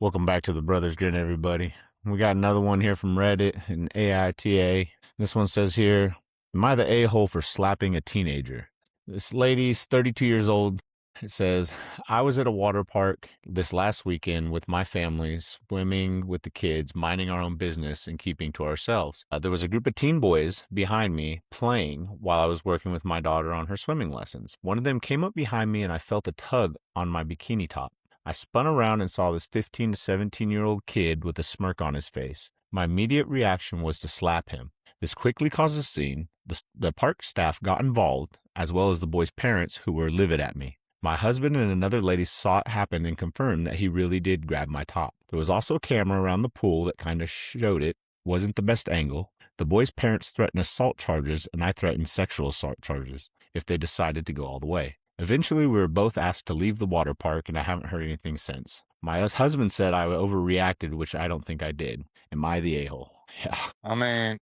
Welcome back to the Brothers Grin, everybody. We got another one here from Reddit and AITA. This one says here, am I the a-hole for slapping a teenager? This lady's 32 years old. It says, I was at a water park this last weekend with my family, swimming with the kids, minding our own business and keeping to ourselves. There was a group of teen boys behind me playing while I was working with my daughter on her swimming lessons. One of them came up behind me and I felt a tug on my bikini top. I spun around and saw this 15 to 17-year-old kid with a smirk on his face. My immediate reaction was to slap him. This quickly caused a scene. The park staff got involved, as well as the boy's parents, who were livid at me. My husband and another lady saw it happen and confirmed that he really did grab my top. There was also a camera around the pool that kind of showed it. Wasn't the best angle. The boy's parents threatened assault charges, and I threatened sexual assault charges if they decided to go all the way. Eventually, we were both asked to leave the water park, and I haven't heard anything since. My husband said I overreacted, which I don't think I did. Am I the a-hole? Yeah. I mean,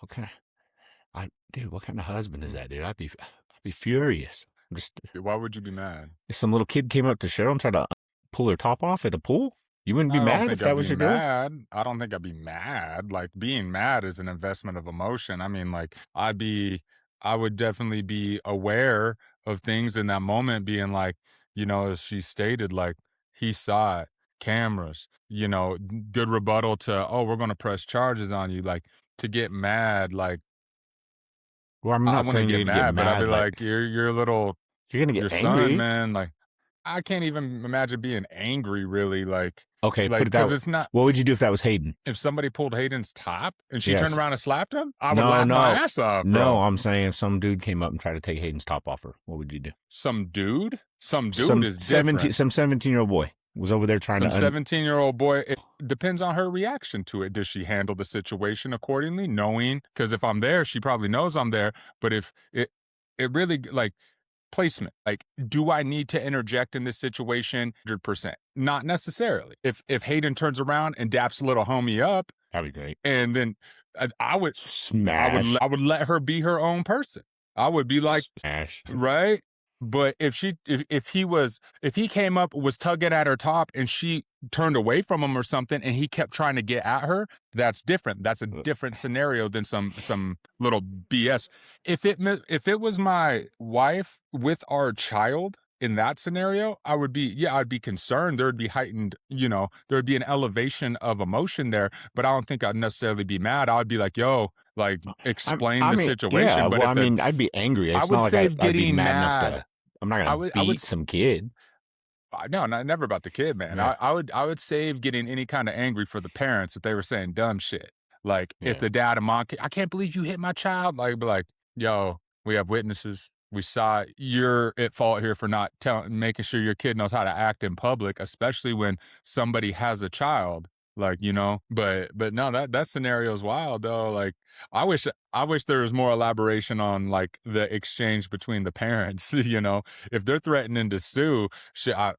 what kind of husband is that, dude? I'd be furious. Why would you be mad? If some little kid came up to Cheryl and tried to pull her top off at a pool, you wouldn't be mad if that was your girl? I don't think I'd be mad. Like, being mad is an investment of emotion. I mean, like, I would definitely be aware of things in that moment, being like, as she stated, like, he saw it, cameras, good rebuttal to, oh, we're going to press charges on you. Like, to get mad, like, well, I'm not saying you're get mad, but I'd be like, you're a little, you're going to get your angry. son, man. Like, I can't even imagine being angry, really. Like, okay, like, because it's not. What would you do if that was Hayden? If somebody pulled Hayden's top and she turned around and slapped him, I would laugh my ass off, bro. No, I'm saying if some dude came up and tried to take Hayden's top off her, what would you do? Some dude is different. Some 17-year-old boy was over there trying to. Some 17-year-old boy. It depends on her reaction to it. Does she handle the situation accordingly, knowing? Because if I'm there, she probably knows I'm there. But if it really, like, placement, like, do I need to interject in this situation? 100%. Not necessarily. If Hayden turns around and daps a little homie up, that'd be great. And then I would smash. I would let her be her own person. I would be like, smash. Right? But if he came up, was tugging at her top, and she turned away from him or something, and he kept trying to get at her, that's different. That's a different scenario than some little BS. If it was my wife with our child in that scenario, I'd be concerned. There would be heightened, there would be an elevation of emotion there, but I don't think I'd necessarily be mad. I'd be like, yo, like, explain the situation. Yeah, but I'd be angry. It's not like I'd be mad enough to. I'm not gonna beat some kid. No, never about the kid, man. Yeah. I would save getting any kind of angry for the parents if they were saying dumb shit. Like, if the dad and mom, I can't believe you hit my child. Like, be like, yo, we have witnesses. We saw it. You're at fault here for not making sure your kid knows how to act in public, especially when somebody has a child. Like, but no, that scenario is wild though. Like, I wish there was more elaboration on, like, the exchange between the parents. If they're threatening to sue,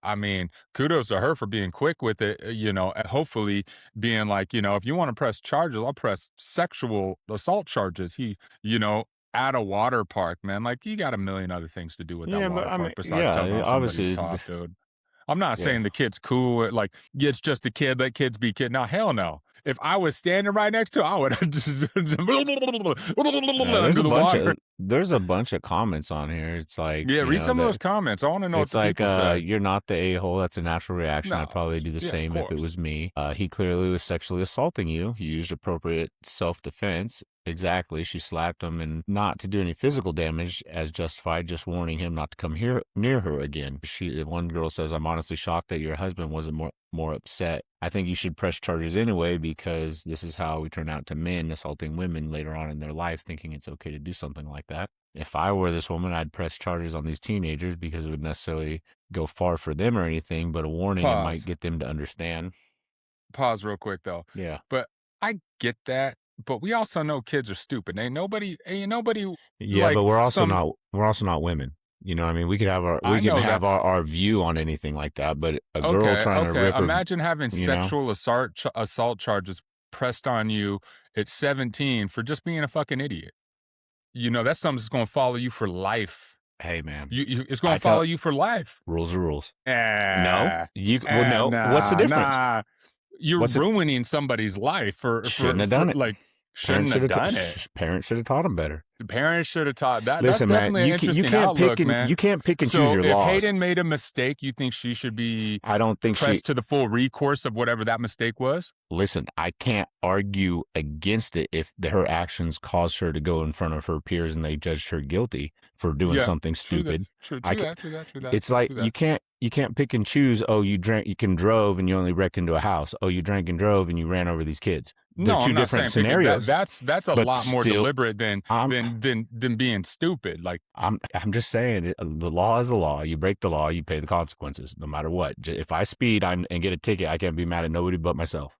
I mean, kudos to her for being quick with it. And hopefully being like, if you want to press charges, I'll press sexual assault charges. At a water park, man. Like, you got a million other things to do with that water park besides tugging on somebody's top, dude. I'm not saying the kid's cool. Like, it's just a kid. Let kids be kids. Now, hell no. If I was standing right next to it, I would just there's a bunch of comments on here. It's like, read some of those comments. I want to know what the people say. You're not the a-hole. That's a natural reaction. I'd probably do the same if it was me. He clearly was sexually assaulting you. He used appropriate self-defense. Exactly. She slapped him, and not to do any physical damage as justified, just warning him not to come near her again. One girl says, I'm honestly shocked that your husband wasn't more upset. I think you should press charges anyway, because this is how we turn out to men assaulting women later on in their life, thinking it's okay to do something like that. If I were this woman, I'd press charges on these teenagers, because it would necessarily go far for them or anything, but a warning, it might get them to understand. Pause real quick though. Yeah. But I get that. But we also know kids are stupid. Ain't nobody. Yeah, like, but we're also not women. You know what I mean? We could have our view on anything like that, but a girl trying to rip her, imagine having sexual assault charges pressed on you at 17 for just being a fucking idiot. That's something that's going to follow you for life. Hey, man. It's going to follow you for life. Rules are rules. No. No. What's the difference? you're What's it? ruining somebody's life Shouldn't have done it. like, Parents shouldn't should have have. done it. Parents should have taught him better. The parents should have taught that. That's Listen, man, definitely an you interesting can't pick outlook, and man. you can't pick and choose So your if laws. Hayden made a mistake, you think she should be I don't think pressed to the full recourse of whatever that mistake was? Listen, I can't argue against it if her actions caused her to go in front of her peers and they judged her guilty for doing something stupid. True that. It's like you can't pick and choose. Oh, you drove and you only wrecked into a house. Oh, you drank and drove and you ran over these kids. They're two I'm not different saying scenarios. that's a lot more deliberate than being stupid. Like I'm just saying, the law is the law. You break the law, you pay the consequences, no matter what. If I speed and get a ticket, I can't be mad at nobody but myself.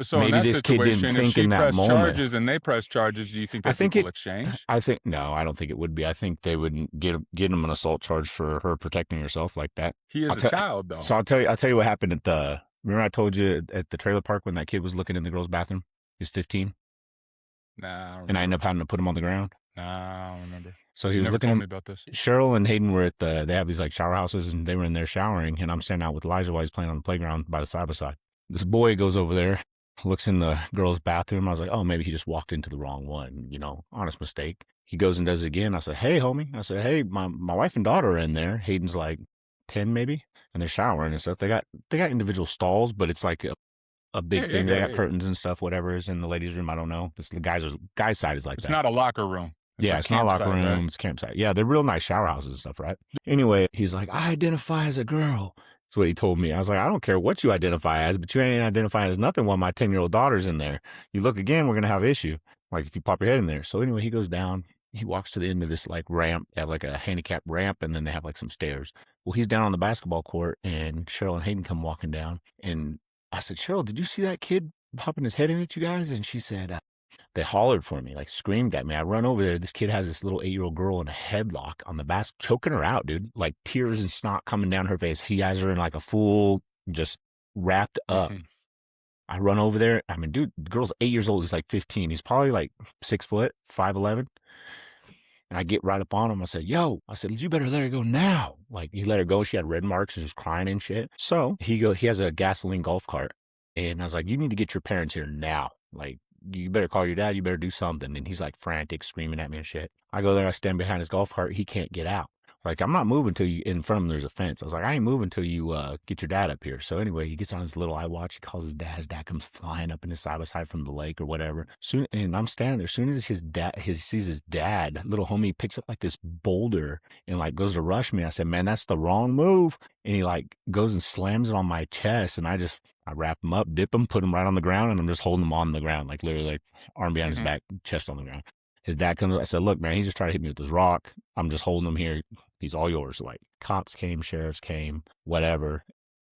So maybe in that this kid didn't situation, think if she in that pressed moment. charges and they press charges, do you think that's equal exchange? No, I don't think it would be. I think they would get him an assault charge for her protecting herself like that. He is a child, though. So I'll tell you what happened at the. Remember I told you at the trailer park when that kid was looking in the girl's bathroom? He was 15. Nah, and I ended up having to put him on the ground. Nah, I don't remember. So he was looking told me about this. Cheryl and Hayden were at they have these like shower houses, and they were in there showering, and I'm standing out with Elijah while he's playing on the playground by the side by side. This boy goes over there, looks in the girl's bathroom. I was like, oh, maybe he just walked into the wrong one, honest mistake. He goes and does it again. I said, hey, homie. I said, hey, my wife and daughter are in there. Hayden's like 10 maybe, and they're showering and stuff. They got individual stalls, but it's like a big thing. They got curtains and stuff, whatever is in the ladies' room. I don't know. It's the guy's side is like that. It's not a locker room. It's not a locker room. Right? It's campsite. Yeah, they're real nice shower houses and stuff, right? Anyway, he's like, I identify as a girl. That's what he told me. I was like, I don't care what you identify as, but you ain't identifying as nothing while my 10-year-old daughter's in there. You look again, we're going to have issue. Like if you pop your head in there. So anyway, he goes down. He walks to the end of this like ramp. They have like a handicap ramp, and then they have like some stairs. Well, he's down on the basketball court, and Cheryl and Hayden come walking down. And I said, Cheryl, did you see that kid popping his head in at you guys? And she said, they hollered for me, like screamed at me. I run over there. This kid has this little 8-year-old girl in a headlock on the basket, choking her out, dude. Like tears and snot coming down her face. He has her in like a full, just wrapped up. Mm-hmm. I run over there. I mean, dude, the girl's 8 years old. He's like 15. He's probably like 6 foot, 5'11". And I get right up on him. I said, I said, you better let her go now. Like he let her go. She had red marks and she was crying and shit. So he has a gasoline golf cart. And I was like, you need to get your parents here now. Like, you better call your dad. You better do something. And he's like frantic, screaming at me and shit. I go there. I stand behind his golf cart. He can't get out. Like, I'm not moving till you in front of him. There's a fence. I was like, I ain't moving till you get your dad up here. So anyway, he gets on his little iWatch. He calls his dad. His dad comes flying up in his side by side from the lake or whatever. And I'm standing there. As soon as he sees his dad, little homie picks up like this boulder and like goes to rush me. I said, man, that's the wrong move. And he like goes and slams it on my chest. And I wrap him up, dip him, put him right on the ground, and I'm just holding him on the ground, like literally like arm behind his back, chest on the ground. His dad comes up. I said, look, man, he just tried to hit me with this rock. I'm just holding him here. He's all yours. Like cops came, sheriffs came, whatever.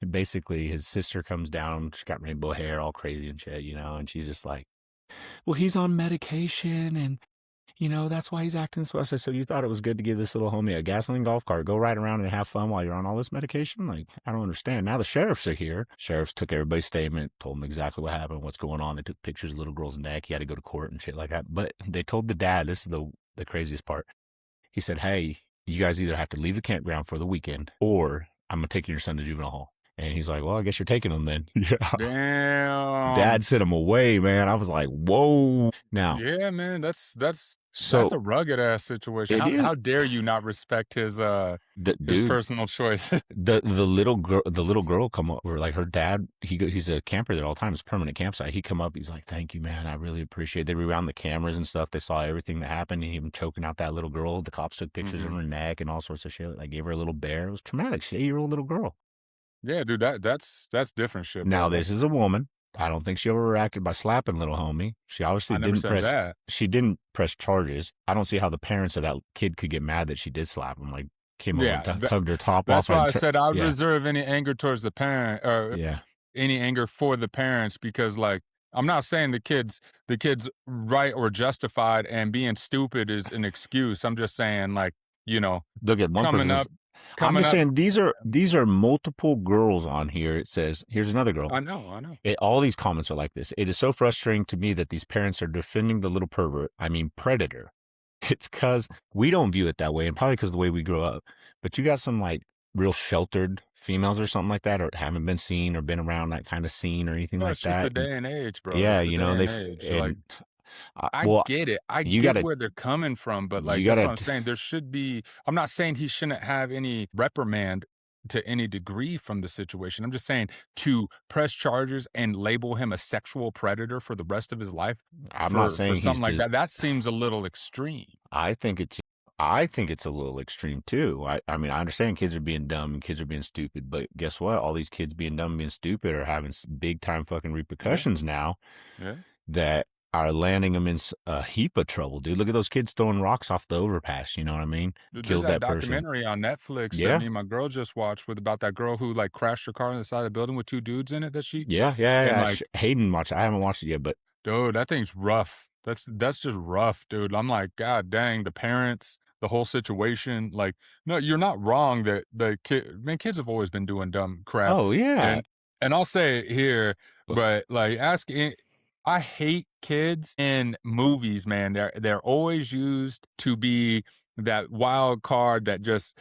And basically his sister comes down. She's got rainbow hair, all crazy and shit, and she's just like, well, he's on medication and, that's why he's acting this way. I said, so you thought it was good to give this little homie a gasoline golf cart, go ride around and have fun while you're on all this medication? Like, I don't understand. Now the sheriffs are here. Sheriffs took everybody's statement, told them exactly what happened, what's going on. They took pictures of the little girl's neck. He had to go to court and shit like that. But they told the dad, this is the craziest part. He said, hey, you guys either have to leave the campground for the weekend or I'm going to take your son to juvenile hall. And he's like, well, I guess you're taking him then. Yeah. Damn. Dad sent him away, man. I was like, whoa. Now. Yeah, man, that's a rugged ass situation. How dare you not respect his personal choice? the little girl come over, like her dad, he's a camper there all the time. It's a permanent campsite. He come up, he's like, thank you, man. I really appreciate it. They rewound the cameras and stuff. They saw everything that happened. And even choking out that little girl. The cops took pictures of her neck and all sorts of shit. Like gave her a little bear. It was traumatic. She's an 8-year-old little girl. Yeah, dude, that's different shit. Now this is a woman. I don't think she overreacted by slapping little homie. She obviously didn't press charges. I don't see how the parents of that kid could get mad that she did slap him. Like came over and tugged her top off. That's why I said I would reserve any anger towards the parent or any anger for the parents, because like I'm not saying the kid's right or justified and being stupid is an excuse. I'm just saying like, look at one I'm just saying these are multiple girls on here. It says, here's another girl. I know. All these comments are like this. It is so frustrating to me that these parents are defending the little predator. It's because we don't view it that way, and probably because of the way we grew up. But you got some like real sheltered females or something like that, or haven't been seen or been around that kind of scene or anything Well, like it's just the that. And day and age, bro. yeah, It's the you know, day and age. Like, and I well, get it. I you get gotta, where they're coming from, but, like, you that's what gotta, I'm saying. There should be I'm not saying he shouldn't have any reprimand to any degree from the situation. I'm just saying to press charges and label him a sexual predator for the rest of his life I'm not for saying something like that, that seems a little extreme. I think it's I think it's a little extreme too. I mean, I understand kids are being dumb and kids are being stupid, but guess what? All these kids being dumb and being stupid are having big time fucking Yeah, repercussions now yeah. that are landing them in a heap of trouble, dude. Look at those kids throwing rocks off the overpass. You know what I mean? Dude, there's Killed that that person. documentary on Netflix that Yeah, me and my girl just watched with about that girl who, like, crashed her car on the side of the building with 2 dudes in it that she yeah, yeah, and, yeah. like, Hayden watched. I haven't watched it yet, but dude, that thing's rough. That's just rough, dude. I'm like, God dang, the parents, the whole situation. Like, no, you're not wrong that the kid, man, kids have always been doing dumb crap. oh yeah, And I'll say it here, but like, I hate kids in movies, man. They're always used to be that wild card that just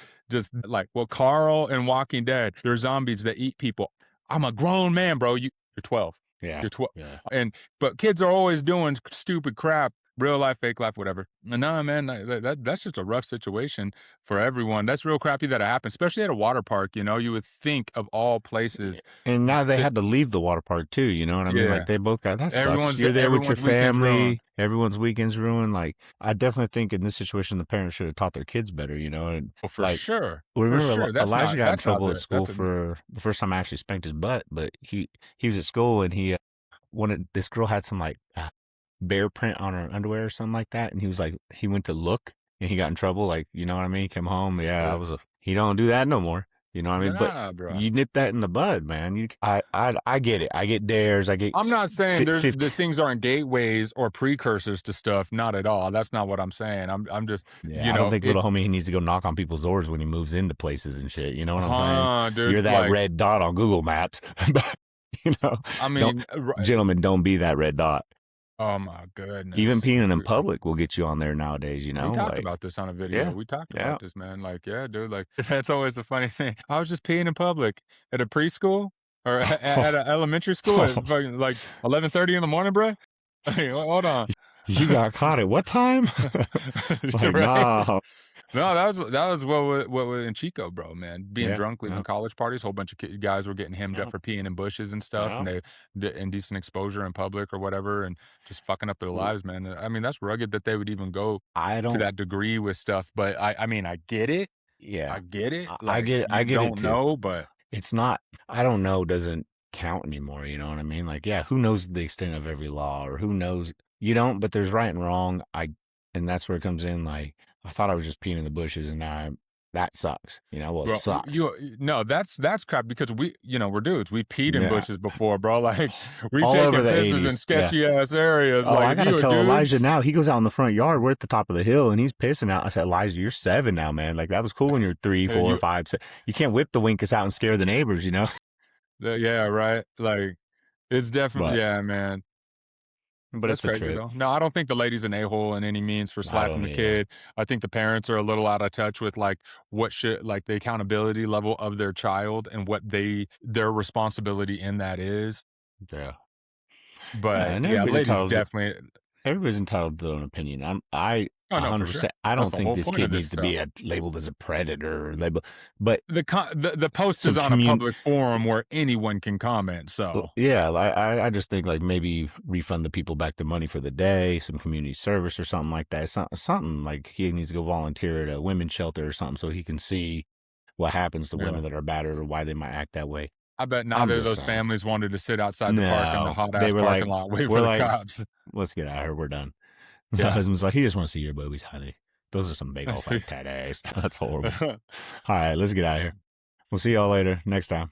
like, well, Carl and Walking Dead, they're zombies that eat people. I'm a grown man, bro. You're 12. yeah, You're 12. yeah. And but kids are always doing stupid crap, real life, fake life, whatever. And nah, man, that's just a rough situation for everyone. That's real crappy that it happened, especially at a water park. You know, you would think of all places. And now they To, had to leave the water park too. You know what I mean? Like yeah, they both got that sucks. You're there with your everyone's weekend's ruined. family. Everyone's weekend's ruined. Like I definitely think in this situation the parents should have taught their kids better. You know, and Well, for like sure, for remember sure. Elijah got in That's not trouble at the school that's a for the first time I actually spanked his butt, but he was at school and he wanted this girl had some like bear print on her underwear or something like that, and he was like he went to look and he got in trouble. Like you know what I mean? He came home. Yeah, I ugh. was he don't do that no more. You know what I mean? But Nah, bro. you nip that in the bud, man. I get it. I get dares. I get I'm not saying there's 50. the things aren't gateways or precursors to stuff. Not at all. That's not what I'm saying. I'm just, Yeah, you I don't know, think little homie he needs to go knock on people's doors when he moves into places and shit. You know what I'm saying? You're dude, that like, red dot on Google Maps. But, you know, I don't mean, gentlemen, don't be that red dot. oh my Even goodness. peeing in public will get you on there nowadays, you We know? talked Like, about this on a video. yeah, We talked yeah. about this, man. Like, yeah, dude, like that's always the funny thing. I was just peeing in public at a preschool or at an elementary school at fucking like 11:30 in the morning, bro. Hey, hold on. You got caught at what time? Like, Right? nah. No, that was what in Chico, bro, man. Being Yeah, drunk, leaving yeah, college parties, whole bunch of guys were getting hemmed up yeah, for peeing in bushes and stuff, yeah. and indecent exposure in public or whatever, and just fucking up their lives, man. I mean, that's rugged that they would even go I to don't, that degree with stuff. But I mean, I get it. yeah. I get it. I Like get it. I you get it don't too. know, but It's not, I don't know, doesn't count anymore. You know what I mean? Like, yeah, who knows the extent of every law or who knows? You don't, but there's right and wrong. And that's where it comes in. Like, I thought I was just peeing in the bushes and that sucks. You know, well, it bro, sucks. no, that's crap because we're dudes. We peed in Yeah. bushes before, bro. Like we've All over taken the pisses in 80s. Yeah. sketchy ass areas. Oh, Like I if got to you a tell dude, Elijah now. He goes out in the front yard. We're at the top of the hill and he's pissing out. I said, Elijah, you're 7 now, man. Like, that was cool when you're 3, 4, you 5, 6. You can't whip the winkus out and scare the neighbors, you know? yeah, right. Like it's definitely But, yeah, man. but That's it's a crazy trip. though. No, I don't think the lady's an a-hole in any means for I slapping don't the either. kid. I think the parents are a little out of touch with like what should like the accountability level of their child and what their responsibility in that is. Yeah. Yeah. But And yeah, ladies definitely everybody's entitled to their own opinion. I oh no, for sure. 100%. I That's don't the think whole this point of kid this needs to stuff. be labeled as a predator or label, but The post some is on a commun. public forum where anyone can comment. So Yeah, I just think like maybe refund the people back the money for the day, some community service or something like that. Something like he needs to go volunteer at a women's shelter or something so he can see what happens to yeah. women that are battered or why they might act that way. I bet I'm neither of just those saying. families wanted to sit outside the park in the No, hot they ass were parking like, lot, wait for we're the like, cops. let's get out of here. We're done. My Yeah. husband's like, he just wants to see your boobies, honey. Those are some big old fat tatties. That's horrible. All right, let's get out of here. We'll see y'all later next time.